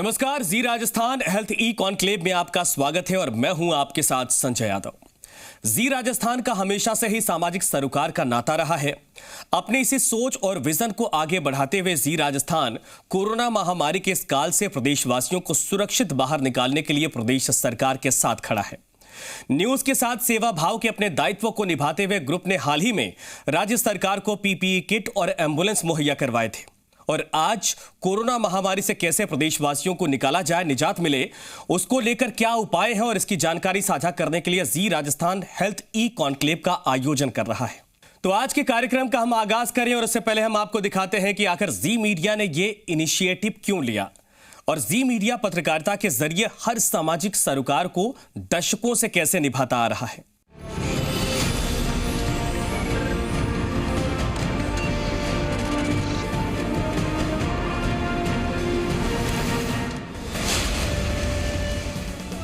नमस्कार, जी Rajasthan health e conclave में आपका स्वागत है और मैं हूं आपके साथ संजय यादव। जी राजस्थान का हमेशा से ही सामाजिक सरोकार का नाता रहा है। अपने इसी सोच और विजन को आगे बढ़ाते हुए जी राजस्थान कोरोना महामारी के इस काल से प्रदेशवासियों को सुरक्षित बाहर निकालने के लिए प्रदेश सरकार के साथ खड़ा है। न्यूज के साथ सेवा भाव के अपने दायित्व को निभाते हुए ग्रुप ने हाल ही में राज्य सरकार को पीपीई किट और एम्बुलेंस मुहैया करवाए थे और आज कोरोना महामारी से कैसे प्रदेशवासियों को निकाला जाए, निजात मिले, उसको लेकर क्या उपाय हैं और इसकी जानकारी साझा करने के लिए जी राजस्थान हेल्थ ई कॉन्क्लेव का आयोजन कर रहा है। तो आज के कार्यक्रम का हम आगाज करें और उससे पहले हम आपको दिखाते हैं कि आखिर जी मीडिया ने ये इनिशिएटिव क्यों लिया और जी मीडिया पत्रकारिता के जरिए हर सामाजिक सरोकार को दशकों से कैसे निभाता आ रहा है।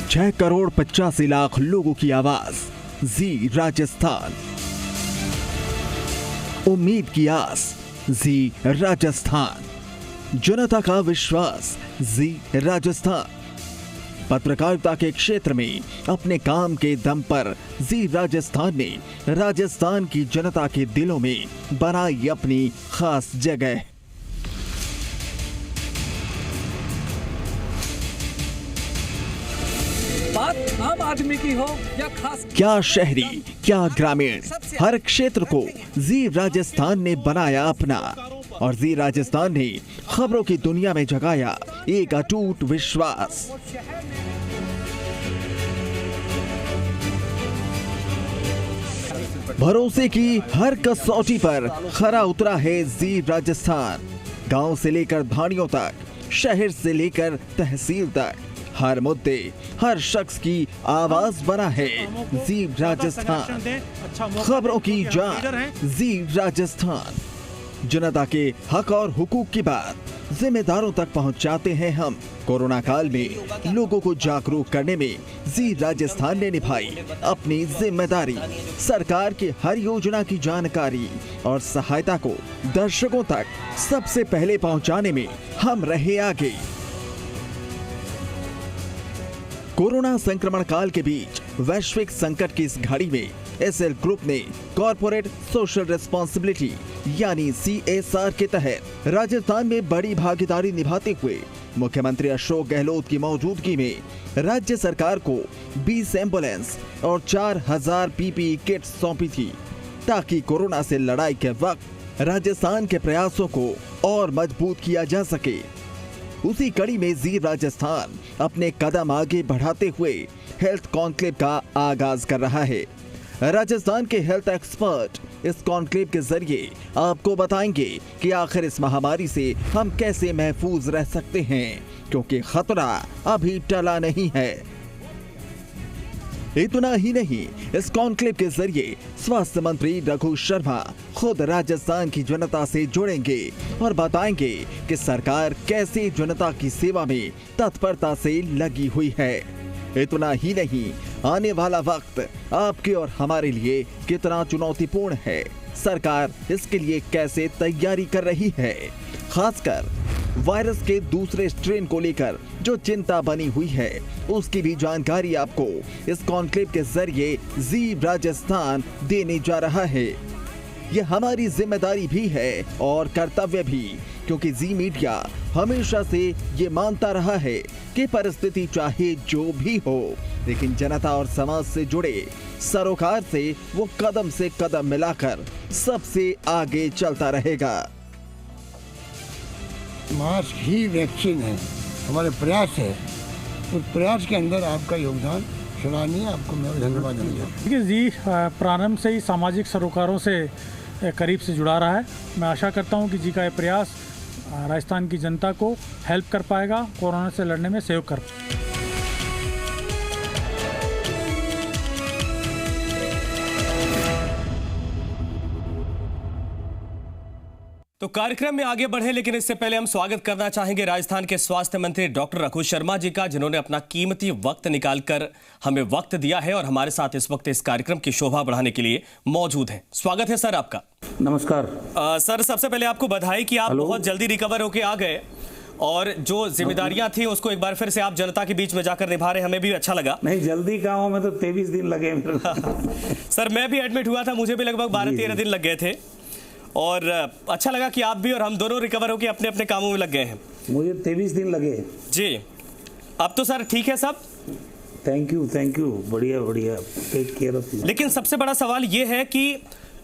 छह करोड़ 85 लाख लोगों की आवाज, जी राजस्थान। उम्मीद की आस, जी राजस्थान। जनता का विश्वास, जी राजस्थान। पत्रकारिता के क्षेत्र में अपने काम के दम पर जी राजस्थान ने राजस्थान की जनता के दिलों में बनाई अपनी खास जगह। बात आम आदमी की हो या खास, क्या शहरी क्या ग्रामीण, हर क्षेत्र को जी राजस्थान ने बनाया अपना और जी राजस्थान ने खबरों की दुनिया में जगाया एक अटूट विश्वास। भरोसे की हर कसौटी पर खरा उतरा है जी राजस्थान। गांव से लेकर धाड़ियों तक, शहर से लेकर तहसील तक, हर मुद्दे, हर शख्स की आवाज बना है जी राजस्थान। खबरों की जान, जी राजस्थान। जनता के हक और हुकूक की बात जिम्मेदारों तक पहुंचाते हैं हम। कोरोना काल में लोगों को जागरूक करने में जी राजस्थान ने निभाई अपनी जिम्मेदारी। सरकार की हर योजना की जानकारी और सहायता को दर्शकों तक सबसे पहले पहुंचाने में हम रहे आगे। कोरोना संक्रमण काल के बीच वैश्विक संकट की इस घड़ी में एसएल ग्रुप ने कॉर्पोरेट सोशल रिस्पांसिबिलिटी यानी CSR के तहत राजस्थान में बड़ी भागीदारी निभाते हुए मुख्यमंत्री अशोक गहलोत की मौजूदगी में राज्य सरकार को 20 एम्बुलेंस और 4000 पीपीई किट सौंपी थी ताकि कोरोना से लड़ाई के वक्त राजस्थान के प्रयासों को और मजबूत किया जा सके। उसी कड़ी में जी राजस्थान अपने कदम आगे बढ़ाते हुए हेल्थ कॉन्क्लेव का आगाज कर रहा है। राजस्थान के हेल्थ एक्सपर्ट इस कॉन्क्लेव के जरिए आपको बताएंगे कि आखिर इस महामारी से हम कैसे महफूज रह सकते हैं, क्योंकि खतरा अभी टला नहीं है। इतना ही नहीं, इस कॉन्क्लेव के जरिए स्वास्थ्य मंत्री रघु शर्मा खुद राजस्थान की जनता से जुड़ेंगे और बताएंगे कि सरकार कैसे जनता की सेवा में तत्परता से लगी हुई है। इतना ही नहीं, आने वाला वक्त आपके और हमारे लिए कितना चुनौतीपूर्ण है, सरकार इसके लिए कैसे तैयारी कर रही है। खासकर वायरस के दूसरे स्ट्रेन को लेकर जो चिंता बनी हुई है, उसकी भी जानकारी आपको इस कॉन्क्लेव के जरिए जी राजस्थान देने जा रहा है। यह हमारी जिम्मेदारी भी है और कर्तव्य भी, क्योंकि जी मीडिया हमेशा से ये मानता रहा है कि परिस्थिति चाहे जो भी हो, लेकिन जनता और समाज से जुड़े सरोकार से वो कदम से कदम मिलाकर सबसे आगे चलता रहेगा। मास्क ही वैक्सीन है, हमारे प्रयास है, उस प्रयास के अंदर आपका योगदान सराहनीय, आपको मैं धन्यवाद देना चाहूँगा। देखिए जी प्रारंभ से ही सामाजिक सरोकारों से करीब से जुड़ा रहा है। मैं आशा करता हूँ कि जी का ये प्रयास राजस्थान की जनता को हेल्प कर पाएगा, कोरोना से लड़ने में सहयोग कर पाएगा। तो कार्यक्रम में आगे बढ़े, लेकिन इससे पहले हम स्वागत करना चाहेंगे राजस्थान के स्वास्थ्य मंत्री डॉक्टर रघु शर्मा जी का, जिन्होंने अपना कीमती वक्त निकालकर हमें वक्त दिया है और हमारे साथ इस वक्त इस कार्यक्रम की शोभा बढ़ाने के लिए मौजूद हैं। स्वागत है सर आपका। नमस्कार। सर, सबसे पहले आपको बधाई कि आप बहुत जल्दी रिकवर होके आ गए और जो जिम्मेदारियां थी उसको एक बार फिर से आप जनता के बीच में जाकर निभा रहे, हमें भी अच्छा लगा। नहीं, जल्दी कहा हूं मैं तो 23 दिन लगे सर मैं भी एडमिट हुआ था, मुझे भी लगभग 12-13 दिन लग गए थे और अच्छा लगा कि आप भी और हम दोनों रिकवर होकर अपने अपने कामों में लग गए हैं। मुझे 23 दिन लगे जी। अब तो सर ठीक है सब? थैंक यू, बढ़िया बढ़िया, टेक केयर ऑफ यू। लेकिन सबसे बड़ा सवाल ये है कि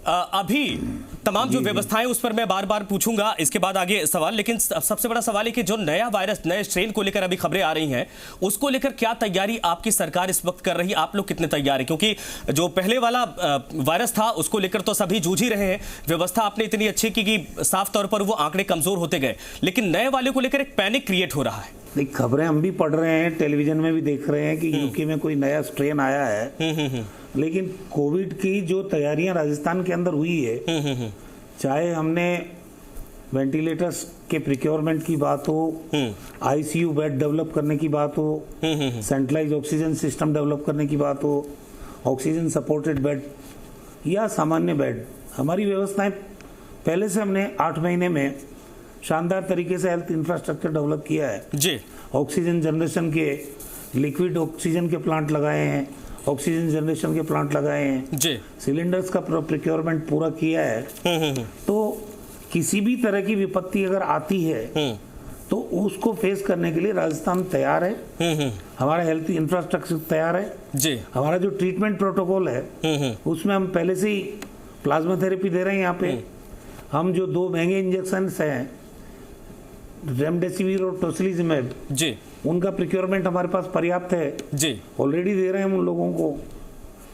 अभी तमाम जो व्यवस्थाएं उस पर मैं बार बार पूछूंगा इसके बाद आगे सवाल, लेकिन सबसे बड़ा सवाल है कि जो नया वायरस, नए स्ट्रेन को लेकर अभी खबरें आ रही हैं, उसको लेकर क्या तैयारी आपकी सरकार इस वक्त कर रही है? आप लोग कितने तैयार हैं? क्योंकि जो पहले वाला वायरस था उसको लेकर तो सभी जूझ ही रहे हैं, व्यवस्था आपने इतनी अच्छी की कि साफ तौर पर वो आंकड़े कमजोर होते गए, लेकिन नए वाले को लेकर एक पैनिक क्रिएट हो रहा है। खबरें हम भी पढ़ रहे हैं, टेलीविजन में भी देख रहे हैं कि यूके में कोई नया स्ट्रेन आया है, लेकिन कोविड की जो तैयारियां राजस्थान के अंदर हुई है, चाहे हमने वेंटिलेटर्स के प्रिक्योरमेंट की बात हो, आईसीयू बेड डेवलप करने की बात हो, सेंट्रलाइज ऑक्सीजन सिस्टम डेवलप करने की बात हो, ऑक्सीजन सपोर्टेड बेड या सामान्य बेड, हमारी व्यवस्थाएं पहले से हमने 8 महीने में शानदार तरीके से हेल्थ इंफ्रास्ट्रक्चर डेवलप किया है जी। ऑक्सीजन जनरेशन के, लिक्विड ऑक्सीजन के प्लांट लगाए हैं, ऑक्सीजन जनरेशन के प्लांट लगाए हैं जी, सिलेंडर्स का प्रोक्योरमेंट पूरा किया है। तो किसी भी तरह की विपत्ति अगर आती है तो उसको फेस करने के लिए राजस्थान तैयार है, हमारा हेल्थ इंफ्रास्ट्रक्चर तैयार है जी। हमारा जो ट्रीटमेंट प्रोटोकॉल है उसमें हम पहले से ही प्लाज्मा थेरेपी दे रहे हैं। यहाँ पे हम जो 2 महंगे इंजेक्शन हैं, रेमडेसिविर और टोसिलिजुमेब जी, उनका प्रिक्योरमेंट हमारे पास पर्याप्त है जी, ऑलरेडी दे रहे हैं हम उन लोगों को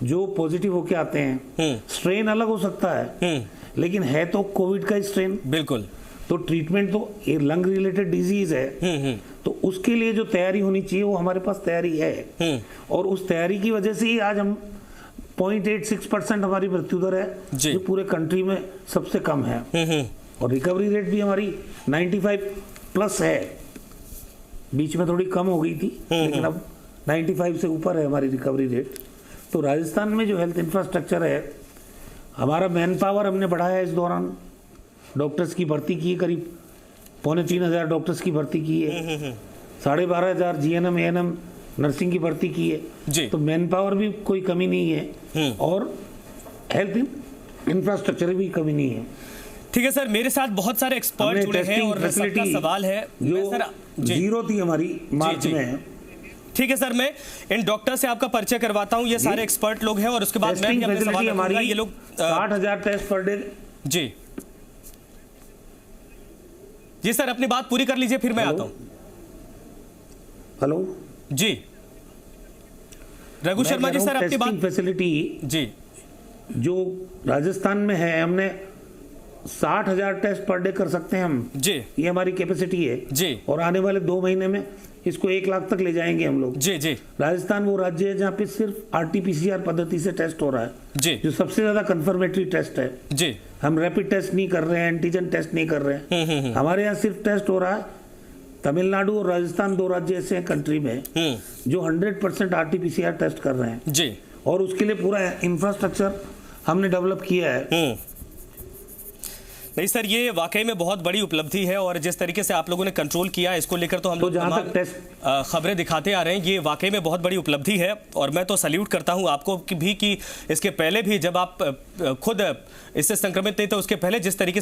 जो पॉजिटिव होके आते हैं। स्ट्रेन अलग हो सकता है लेकिन है तो कोविड का स्ट्रेन, बिल्कुल। तो ट्रीटमेंट तो ये लंग रिलेटेड डिजीज है, तो उसके लिए जो तैयारी होनी चाहिए वो हमारे पास तैयारी है और उस तैयारी की वजह से ही आज हम 0.86% हमारी मृत्यु दर है, जो पूरे कंट्री में सबसे कम है और रिकवरी रेट भी हमारी 95+ है। बीच में थोड़ी कम हो गई थी लेकिन अब 95 से ऊपर है हमारी रिकवरी रेट। तो राजस्थान में जो हेल्थ इंफ्रास्ट्रक्चर है, हमारा मैन पावर हमने बढ़ाया है इस दौरान, डॉक्टर्स की भर्ती की है, करीब 2,500 डॉक्टर्स की भर्ती की है, 12,500 जीएनएम एएनएम नर्सिंग की भर्ती की है। तो मैन पावर भी कोई कमी नहीं है और हेल्थ इंफ्रास्ट्रक्चर भी कमी नहीं है। ठीक है सर, मेरे साथ बहुत सारे एक्सपर्ट जुड़े हैं और सबका सवाल है जो जीरो थी हमारी मार्च में। ठीक है सर, मैं इन डॉक्टर से आपका परिचय करवाता हूं, ये सारे एक्सपर्ट लोग हैं और उसके बाद मैं भी अपने सवाल करूंगा। ये लोग 60,000 टेस्ट पर डे। जी जी सर, अपनी बात पूरी कर लीजिए फिर मैं आता हूं। हेलो जी, रघु शर्मा जी सर, अपनी बात। फैसिलिटी जी जो राजस्थान में है, हमने 60,000 टेस्ट पर डे कर सकते हैं हम जी, ये हमारी कैपेसिटी है जी। और आने वाले 2 महीने में इसको 1 लाख तक ले जाएंगे हम लोग जी जी। राजस्थान वो राज्य है जहाँ पे सिर्फ RT-PCR पद्धति से टेस्ट हो रहा है जी, जो सबसे ज्यादा कंफर्मेटरी टेस्ट है जी। हम रैपिड टेस्ट नहीं कर रहे हैं, एंटीजन टेस्ट नहीं कर रहे हैं, हमारे यहाँ सिर्फ टेस्ट हो रहा है। तमिलनाडु और राजस्थान 2 राज्य ऐसे हैं कंट्री में जो 100% RT-PCR टेस्ट कर रहे हैं जी, और उसके लिए पूरा इंफ्रास्ट्रक्चर हमने डेवलप किया है। नहीं सर, ये वाकई में बहुत बड़ी उपलब्धि है और जिस तरीके से आप लोगों ने कंट्रोल किया इसको लेकर तो हम लोग खबरें दिखाते आ रहे हैं, ये वाकई में बहुत बड़ी उपलब्धि है और मैं तो सैल्यूट करता हूं आपको भी कि इसके पहले भी जब आप खुद इससे संक्रमित नहीं थे उसके पहले जिस तरीके